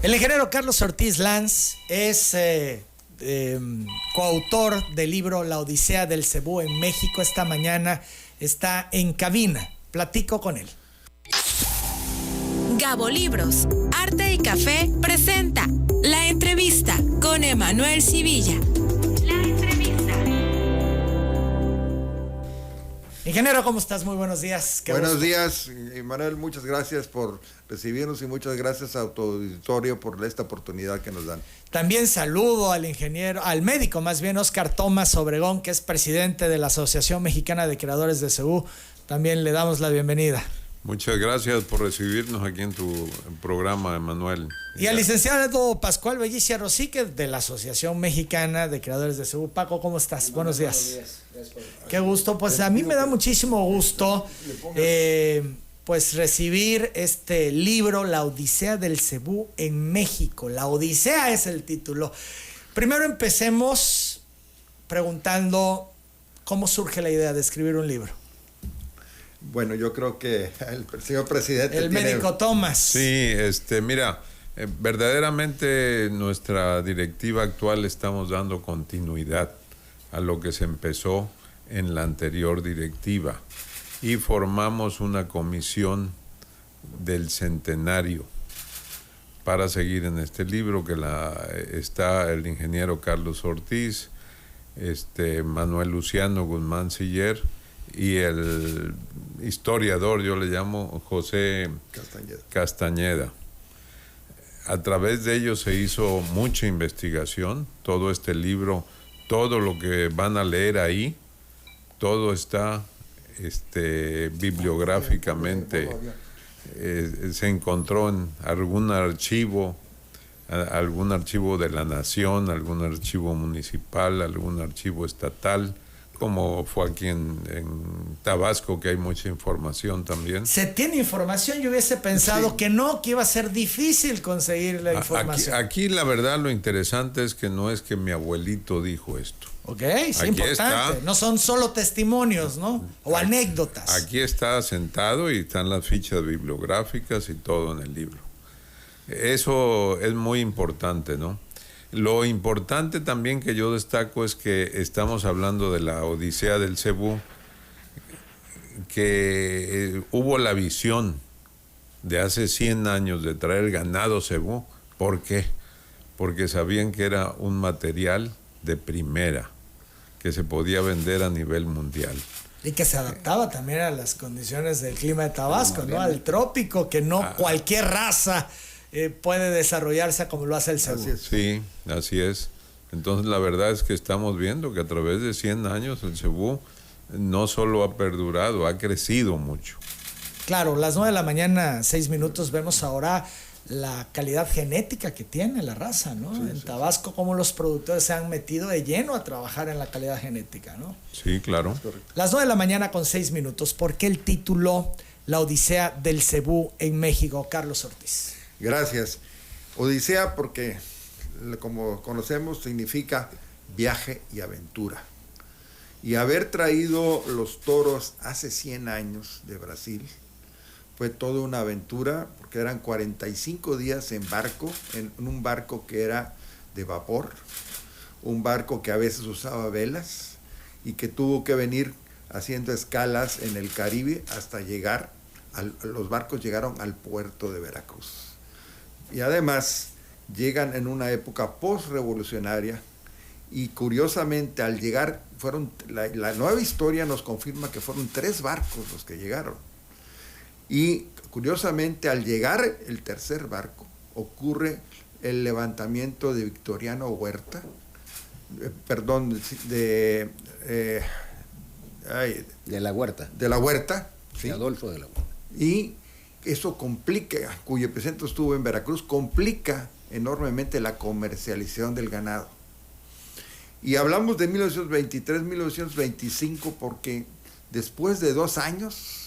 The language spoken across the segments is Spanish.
El ingeniero Carlos Ortiz Lanz es coautor del libro La Odisea del Cebú en México. Esta mañana está en cabina. Platico con él. Gabo Libros, Arte y Café presenta La Entrevista con Emanuel Civilla. La Entrevista. Ingeniero, ¿cómo estás? Muy buenos días. Buenos días, Emanuel. Muchas gracias por recibirnos y muchas gracias a tu auditorio por esta oportunidad que nos dan. También saludo al ingeniero, al médico más bien, Óscar Tomás Obregón, que es presidente de la Asociación Mexicana de Creadores de Cebú. También le damos la bienvenida. Muchas gracias por recibirnos aquí en tu programa, Emanuel. Y al licenciado Pascual Bellicia Rosique, de la Asociación Mexicana de Creadores de Cebú. Paco, ¿cómo estás? Buenos días. Qué gusto. Pues a mí me da muchísimo gusto pues recibir este libro, La Odisea del Cebú en México. La Odisea es el título. Primero empecemos preguntando cómo surge la idea de escribir un libro. Bueno, yo creo que el señor presidente El médico Tomás. Sí, mira, verdaderamente nuestra directiva actual estamos dando continuidad a lo que se empezó en la anterior directiva y formamos una comisión del centenario para seguir en este libro que está el ingeniero Carlos Ortiz, Manuel Luciano Guzmán Siller y el historiador, yo le llamo José Castañeda. A través de ellos se hizo mucha investigación. Todo este libro, todo lo que van a leer ahí, todo está bibliográficamente, se encontró en algún archivo de la nación, algún archivo municipal, algún archivo estatal, como fue aquí en Tabasco, que hay mucha información también. Se tiene información. Yo hubiese pensado que iba a ser difícil conseguir la información. Aquí la verdad lo interesante es que no es que mi abuelito dijo esto. Ok, es importante. No son solo testimonios, ¿no? O anécdotas. Aquí está sentado y están las fichas bibliográficas y todo en el libro. Eso es muy importante, ¿no? Lo importante también que yo destaco es que estamos hablando de la Odisea del Cebú, que hubo la visión de hace 100 años de traer ganado cebú. ¿Por qué? Porque sabían que era un material de primera, que se podía vender a nivel mundial. Y que se adaptaba también a las condiciones del clima de Tabasco, ¿no? Al trópico, que no cualquier raza puede desarrollarse como lo hace el cebú. Sí, así es. Entonces la verdad es que estamos viendo que a través de 100 años el cebú no solo ha perdurado, ha crecido mucho. Claro, las 9 de la mañana, 6 minutos, vemos ahora la calidad genética que tiene la raza, ¿no? En Tabasco, cómo los productores se han metido de lleno a trabajar en la calidad genética, ¿no? Sí, claro. Las 9 de la mañana con 6 minutos. ¿Por qué el título La Odisea del Cebú en México? Carlos Ortiz. Gracias. Odisea porque, como conocemos, significa viaje y aventura. Y haber traído los toros hace 100 años de Brasil fue toda una aventura, porque eran 45 días en barco, en un barco que era de vapor, un barco que a veces usaba velas y que tuvo que venir haciendo escalas en el Caribe hasta llegar, los barcos llegaron al puerto de Veracruz. Y además llegan en una época post-revolucionaria y curiosamente al llegar, la nueva historia nos confirma que fueron 3 barcos los que llegaron. Y curiosamente al llegar el tercer barco ocurre el levantamiento de Victoriano Huerta, de la Huerta. De la Huerta, ¿sí? De Adolfo de la Huerta. Y eso complica, cuyo presidente estuvo en Veracruz, complica enormemente la comercialización del ganado. Y hablamos de 1923-1925 porque después de 2 años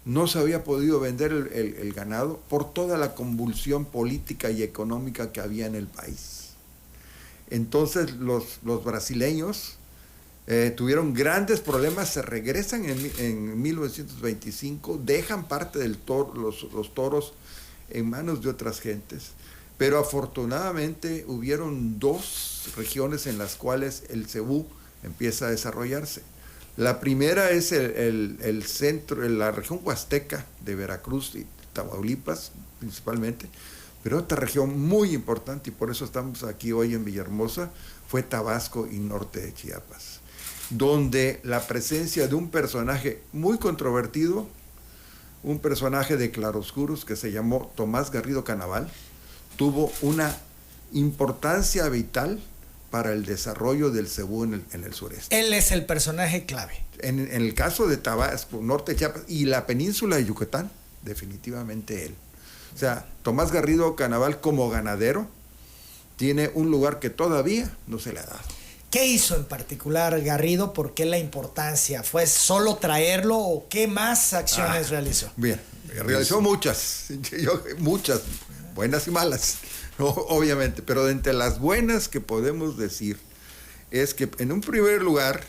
no se había podido vender el ganado por toda la convulsión política y económica que había en el país. Entonces los brasileños tuvieron grandes problemas, se regresan en 1925, dejan parte del los toros en manos de otras gentes, pero afortunadamente hubieron 2 regiones en las cuales el cebú empieza a desarrollarse. La primera es el centro, la región huasteca de Veracruz y Tamaulipas principalmente, pero otra región muy importante, y por eso estamos aquí hoy en Villahermosa, fue Tabasco y norte de Chiapas, donde la presencia de un personaje muy controvertido, un personaje de claroscuros que se llamó Tomás Garrido Canaval, tuvo una importancia vital para el desarrollo del cebú en el sureste. Él es el personaje clave. En el caso de Tabasco, norte de Chiapas y la península de Yucatán, definitivamente él. O sea, Tomás Garrido Canaval como ganadero tiene un lugar que todavía no se le ha dado. ¿Qué hizo en particular Garrido? ¿Por qué la importancia? ¿Fue solo traerlo o qué más acciones realizó? Bien, realizó muchas, muchas, buenas y malas, obviamente, pero de entre las buenas que podemos decir es que en un primer lugar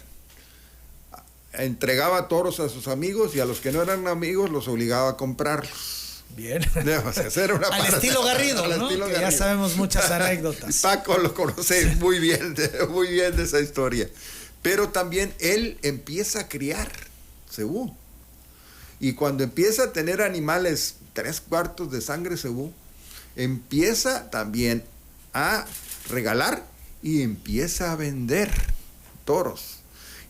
entregaba toros a sus amigos y a los que no eran amigos los obligaba a comprarlos. Bien. Al estilo Garrido, ¿no? Que ya sabemos muchas anécdotas. Paco lo conoce muy bien de esa historia. Pero también él empieza a criar cebú. Y cuando empieza a tener animales 3/4 de sangre cebú, empieza también a regalar y empieza a vender toros.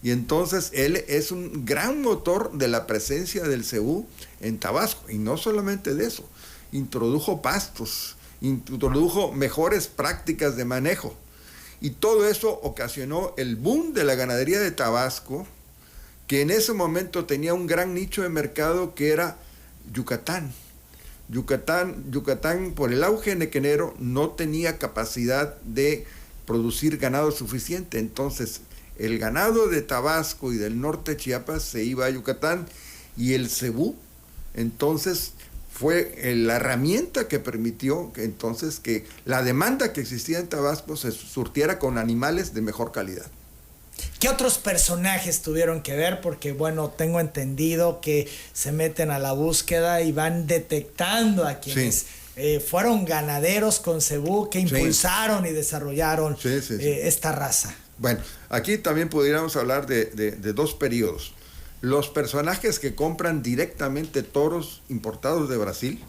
Y entonces él es un gran motor de la presencia del cebú en Tabasco. Y no solamente de eso, introdujo pastos, introdujo mejores prácticas de manejo. Y todo eso ocasionó el boom de la ganadería de Tabasco, que en ese momento tenía un gran nicho de mercado que era Yucatán. Yucatán, por el auge nequenero, no tenía capacidad de producir ganado suficiente. Entonces, el ganado de Tabasco y del norte de Chiapas se iba a Yucatán, y el cebú, entonces, fue la herramienta que permitió que la demanda que existía en Tabasco se surtiera con animales de mejor calidad. ¿Qué otros personajes tuvieron que ver? Porque, bueno, tengo entendido que se meten a la búsqueda y van detectando a quienes fueron ganaderos con cebú que impulsaron y desarrollaron esta raza. Bueno, aquí también podríamos hablar de 2 periodos. Los personajes que compran directamente toros importados de Brasil,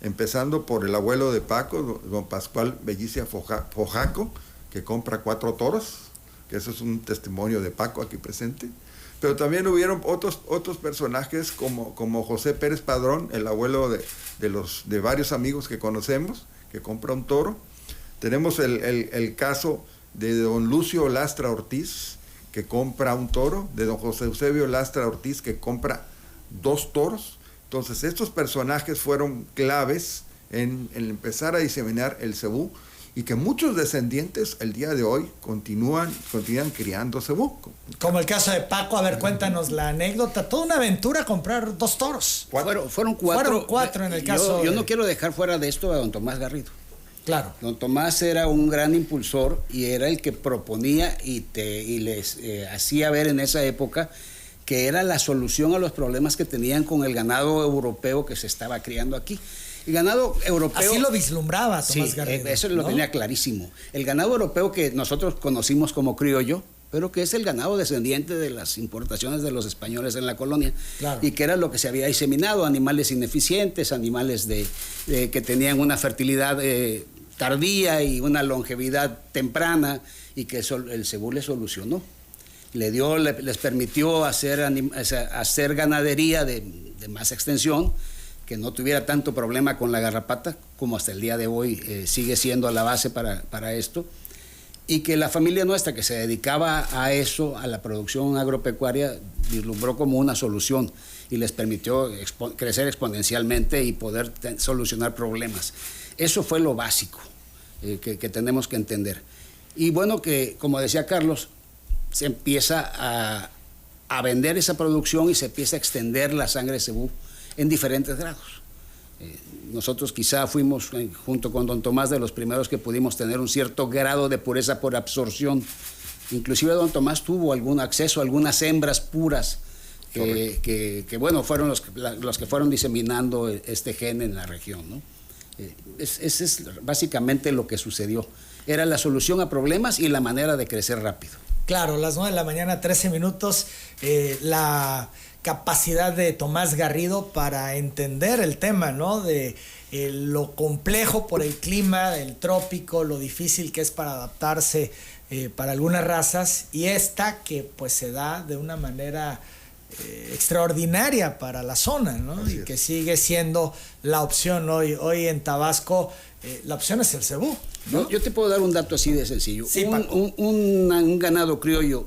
empezando por el abuelo de Paco, don Pascual Bellicia Fojaco, que compra 4 toros, que eso es un testimonio de Paco aquí presente. Pero también hubieron otros personajes como José Pérez Padrón, el abuelo de varios amigos que conocemos, que compra un toro. Tenemos el caso de don Lucio Lastra Ortiz, que compra un toro, de don José Eusebio Lastra Ortiz, que compra 2 toros. Entonces, estos personajes fueron claves en empezar a diseminar el cebú, y que muchos descendientes el día de hoy continúan criando cebú. Como el caso de Paco. A ver, cuéntanos la anécdota. Toda una aventura comprar 2 toros. Fueron 4. Fueron 4 en el caso. Yo no quiero dejar fuera de esto a don Tomás Garrido. Claro. Don Tomás era un gran impulsor y era el que proponía y les hacía ver en esa época que era la solución a los problemas que tenían con el ganado europeo que se estaba criando aquí. El ganado europeo... Así lo vislumbraba Tomás Garrido. Eso lo tenía clarísimo. El ganado europeo que nosotros conocimos como criollo, pero que es el ganado descendiente de las importaciones de los españoles en la colonia, claro, y que era lo que se había diseminado, animales ineficientes, animales que tenían una fertilidad tardía y una longevidad temprana, y que el cebú le solucionó. Les permitió hacer ganadería de más extensión, que no tuviera tanto problema con la garrapata, como hasta el día de hoy sigue siendo la base para esto, y que la familia nuestra que se dedicaba a eso, a la producción agropecuaria, vislumbró como una solución y les permitió crecer exponencialmente y poder solucionar problemas. Eso fue lo básico que tenemos que entender. Y bueno, que como decía Carlos, se empieza a vender esa producción y se empieza a extender la sangre de cebú en diferentes grados. Nosotros quizá fuimos, junto con don Tomás, de los primeros que pudimos tener un cierto grado de pureza por absorción. Inclusive don Tomás tuvo algún acceso a algunas hembras puras que bueno, fueron los que fueron diseminando este gen en la región, ¿no? Ese es básicamente lo que sucedió. Era la solución a problemas y la manera de crecer rápido. Claro, las 9 de la mañana, 13 minutos, la capacidad de Tomás Garrido para entender el tema, ¿no? De lo complejo por el clima del trópico, lo difícil que es para adaptarse para algunas razas, y esta que pues se da de una manera extraordinaria para la zona, ¿no? Y que sigue siendo la opción hoy en Tabasco. La opción es el cebú, ¿no? Yo te puedo dar un dato así de sencillo. Sí, un ganado criollo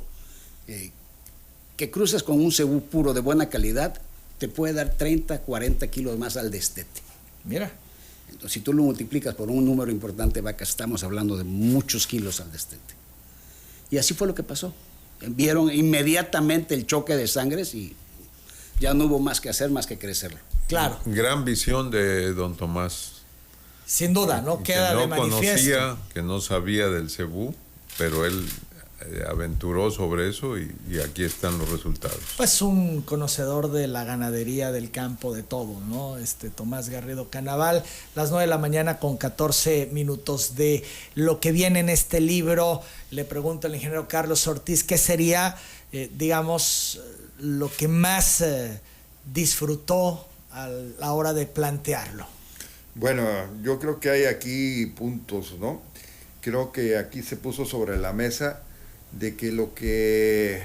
que cruzas con un cebú puro de buena calidad te puede dar 30, 40 kilos más al destete. Mira. Entonces, si tú lo multiplicas por un número importante de vacas, estamos hablando de muchos kilos al destete. Y así fue lo que pasó. Vieron inmediatamente el choque de sangres y ya no hubo más que hacer, más que crecerlo. Claro. Gran visión de don Tomás. Sin duda, ¿no? Queda de manifiesto. Que no sabía del cebú, pero él aventuró sobre eso y aquí están los resultados. Pues un conocedor de la ganadería, del campo, de todo, ¿no? Tomás Garrido Canaval, las 9 de la mañana con 14 minutos de lo que viene en este libro. Le pregunto al ingeniero Carlos Ortiz, ¿qué sería, digamos, lo que más disfrutó a la hora de plantearlo? Bueno, yo creo que hay aquí puntos, ¿no? Creo que aquí se puso sobre la mesa de que lo que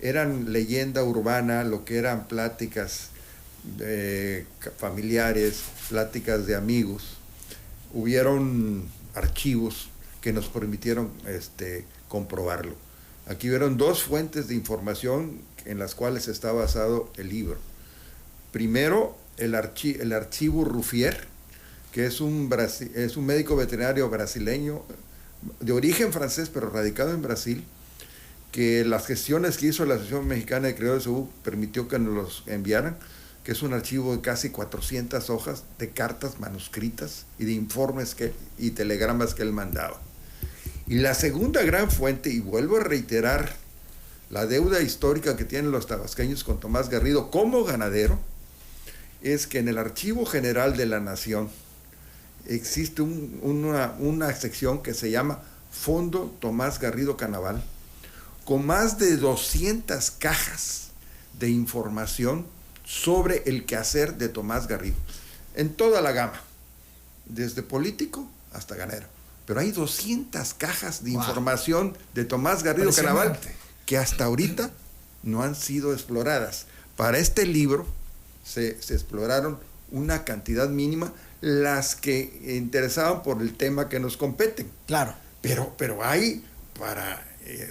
eran leyenda urbana, lo que eran pláticas familiares, pláticas de amigos, hubieron archivos que nos permitieron comprobarlo. Aquí hubieron dos fuentes de información en las cuales está basado el libro. Primero, el archivo Ruffier, que es un médico veterinario brasileño, de origen francés, pero radicado en Brasil, que las gestiones que hizo la Asociación Mexicana de Criadores de Cebú permitió que nos los enviaran, que es un archivo de casi 400 hojas de cartas manuscritas y de informes y telegramas que él mandaba. Y la segunda gran fuente, y vuelvo a reiterar la deuda histórica que tienen los tabasqueños con Tomás Garrido como ganadero, es que en el Archivo General de la Nación existe una sección que se llama Fondo Tomás Garrido Canaval, con más de 200 cajas de información sobre el quehacer de Tomás Garrido, en toda la gama, desde político hasta ganadero. Pero hay 200 cajas de información de Tomás Garrido Canaval que hasta ahorita no han sido exploradas. Para este libro se exploraron una cantidad mínima, las que interesaban por el tema que nos competen. Claro. Pero hay para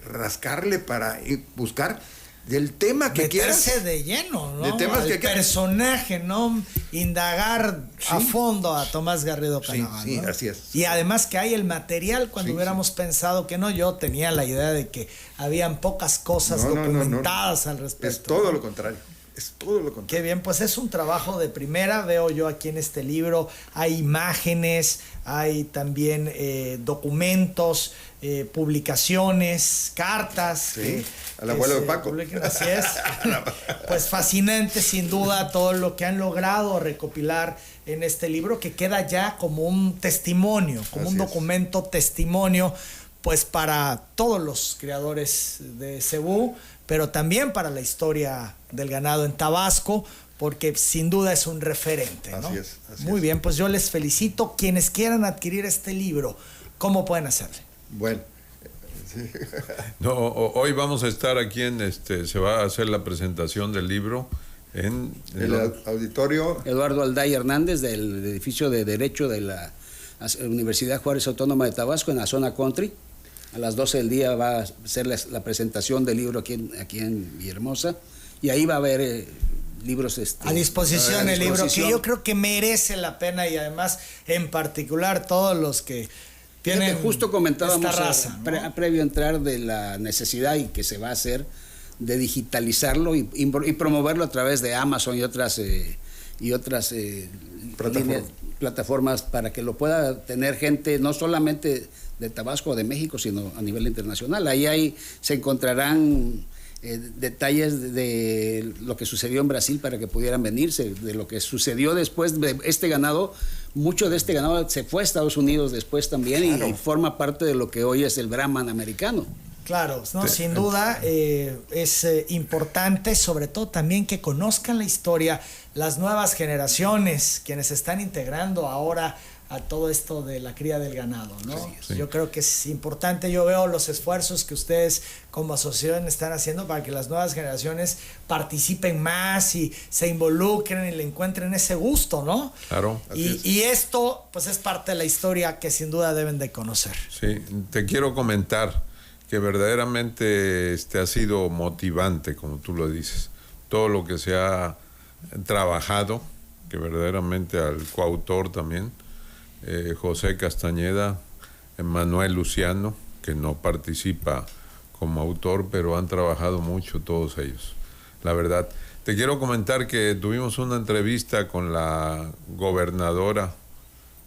rascarle, para buscar del tema que quieras. Meterse de lleno, ¿no? De temas que personaje, ¿no? Indagar a fondo a Tomás Garrido Canaval. Sí, ¿no? así es. Y además que hay el material cuando hubiéramos pensado que no. Yo tenía la idea de que habían pocas cosas documentadas al respecto. Es todo lo contrario. Es todo lo contrario. Qué bien, pues es un trabajo de primera. Veo yo aquí en este libro, hay imágenes, hay también documentos, publicaciones, cartas. Sí, al abuelo de Paco. Así es. Pues fascinante, sin duda, todo lo que han logrado recopilar en este libro, que queda ya como un testimonio, como un documento testimonio, pues para todos los criadores de cebú, pero también para la historia del ganado en Tabasco, porque sin duda es un referente, ¿no? Así es. Muy bien, pues yo les felicito. Quienes quieran adquirir este libro, ¿cómo pueden hacerle? Bueno. No, hoy vamos a estar aquí se va a hacer la presentación del libro en el auditorio Eduardo Alday Hernández, del edificio de Derecho de la Universidad Juárez Autónoma de Tabasco, en la zona country. A las 12 del día va a ser la presentación del libro aquí en Villahermosa, y ahí va a haber libros a disposición, el libro que yo creo que merece la pena, y además en particular todos los que tienen justo comentábamos esta raza, ¿no? Previo a entrar de la necesidad y que se va a hacer de digitalizarlo y promoverlo a través de Amazon y otras plataformas para que lo pueda tener gente no solamente de Tabasco o de México, sino a nivel internacional. Ahí se encontrarán detalles de lo que sucedió en Brasil para que pudieran venirse, de lo que sucedió después de este ganado. Mucho de este ganado se fue a Estados Unidos después también, claro, y forma parte de lo que hoy es el Brahman americano. Claro, no, sin duda es importante, sobre todo también que conozcan la historia las nuevas generaciones, quienes se están integrando ahora a todo esto de la cría del ganado, ¿no? Sí. Yo creo que es importante, yo veo los esfuerzos que ustedes como asociación están haciendo para que las nuevas generaciones participen más y se involucren y le encuentren ese gusto, ¿no? Claro. Y esto pues es parte de la historia que sin duda deben de conocer. Sí, te quiero comentar que verdaderamente ha sido motivante, como tú lo dices, todo lo que se ha trabajado, que verdaderamente al coautor también, José Castañeda, Manuel Luciano, que no participa como autor, pero han trabajado mucho todos ellos, la verdad. Te quiero comentar que tuvimos una entrevista con la gobernadora,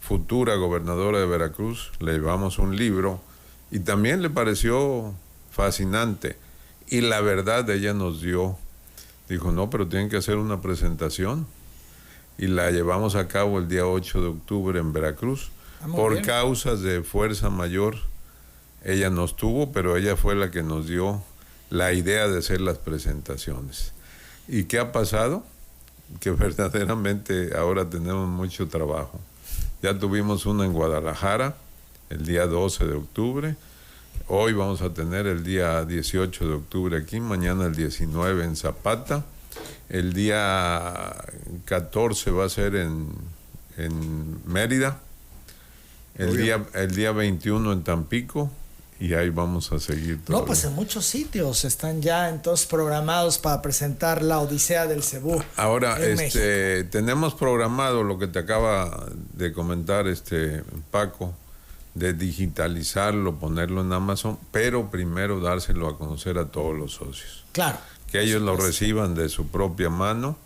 futura gobernadora de Veracruz, le llevamos un libro y también le pareció fascinante, y la verdad ella nos dijo, no, pero tienen que hacer una presentación, y la llevamos a cabo el día 8 de octubre en Veracruz. Por bien. Causas de fuerza mayor, ella no estuvo, pero ella fue la que nos dio la idea de hacer las presentaciones. ¿Y qué ha pasado? Que verdaderamente ahora tenemos mucho trabajo. Ya tuvimos una en Guadalajara, el día 12 de octubre, hoy vamos a tener el día 18 de octubre aquí, mañana el 19 en Zapata, el día 14 va a ser en Mérida, el día 21 en Tampico, y ahí vamos a seguir. No, pues en muchos sitios están ya entonces programados para presentar la Odisea del Cebú. Ahora, tenemos programado lo que te acaba de comentar Paco, de digitalizarlo, ponerlo en Amazon, pero primero dárselo a conocer a todos los socios. Claro. Que ellos lo reciban de su propia mano,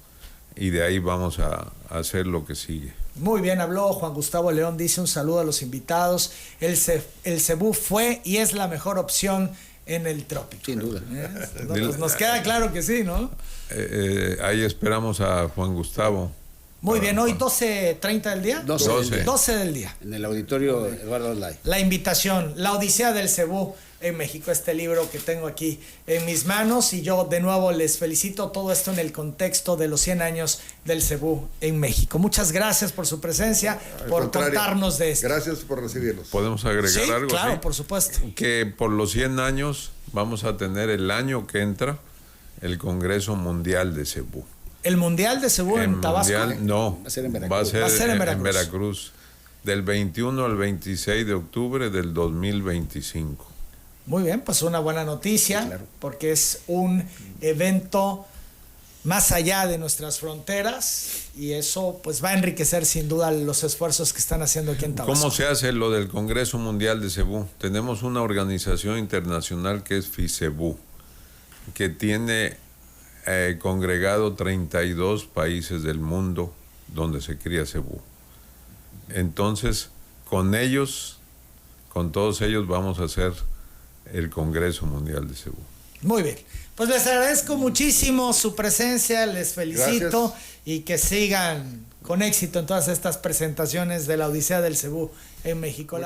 y de ahí vamos a hacer lo que sigue. Muy bien, habló Juan Gustavo León, dice un saludo a los invitados. El Cebú fue y es la mejor opción en el trópico. Sin duda. Pues nos queda claro que sí, ¿no? Ahí esperamos a Juan Gustavo. Muy bien, hoy 12:30 del día. 12 del día. En el auditorio Eduardo Lai. La invitación, la Odisea del Cebú en México, este libro que tengo aquí en mis manos, y yo de nuevo les felicito, todo esto en el contexto de los 100 años del Cebú en México. Muchas gracias por su presencia, por contarnos de esto. Gracias por recibirnos. ¿Podemos agregar algo? Claro, ¿sí? Por supuesto. Que por los 100 años vamos a tener el año que entra el Congreso Mundial de Cebú. ¿El Mundial de Cebú en Tabasco? No, va a ser en Veracruz. Va a ser en Veracruz, del 21 al 26 de octubre del 2025. Muy bien, pues una buena noticia, sí, claro, porque es un evento más allá de nuestras fronteras, y eso pues va a enriquecer sin duda los esfuerzos que están haciendo aquí en Tabasco. ¿Cómo se hace lo del Congreso Mundial de Cebú? Tenemos una organización internacional que es FICEBU, que tiene congregado 32 países del mundo donde se cría cebú. Entonces, con todos ellos vamos a hacer el Congreso Mundial de Cebú. Muy bien, pues les agradezco muchísimo su presencia, les felicito. Gracias. Y que sigan con éxito en todas estas presentaciones de la Odisea del Cebú en México.